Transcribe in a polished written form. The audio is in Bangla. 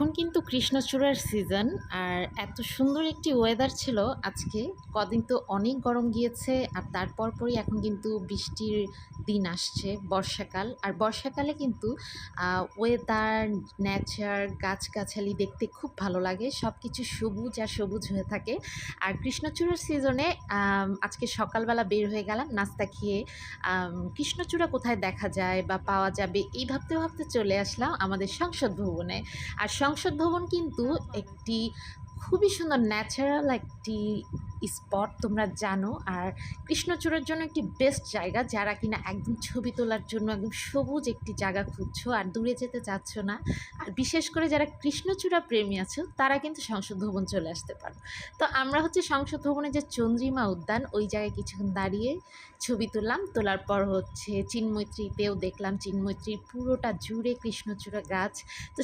এখন কিন্তু কৃষ্ণচূড়ার সিজন। আর এত সুন্দর একটি ওয়েদার ছিল আজকে। কদিন তো অনেক গরম গিয়েছে, আর তারপর পরই এখন কিন্তু বৃষ্টির দিন আসছে, বর্ষাকাল। আর বর্ষাকালে কিন্তু ওয়েদার, নেচার, গাছগাছালি দেখতে খুব ভালো লাগে, সব কিছু সবুজ আর সবুজ হয়ে থাকে। আর কৃষ্ণচূড়ার সিজনে আজকে সকালবেলা বের হয়ে গেলাম নাস্তা খেয়ে। কৃষ্ণচূড়া কোথায় দেখা যায় বা পাওয়া যাবে এই ভাবতে ভাবতে চলে আসলাম আমাদের সংসদ ভবনে। আর সংসদ ভবন কিন্তু একটি খুবই সুন্দর ন্যাচারাল একটি স্পট, তোমরা জানো। আর কৃষ্ণচূড়ার জন্য একটি বেস্ট জায়গা, যারা কিনা একদম ছবি তোলার জন্য একদম সবুজ একটি জায়গা খুঁজছো আর দূরে যেতে চাচ্ছ না, আর বিশেষ করে যারা কৃষ্ণচূড়া প্রেমী আছো তারা কিন্তু সংসদ ভবন চলে আসতে পারো। তো আমরা হচ্ছে সংসদ ভবনে যে চন্দ্রিমা উদ্যান, ওই জায়গায় কিছুক্ষণ দাঁড়িয়ে ছবি তুললাম। তোলার পর হচ্ছে চিন্মৈত্রীতেও দেখলাম, চিন্মৈত্রীর পুরোটা জুড়ে কৃষ্ণচূড়া গাছ। তো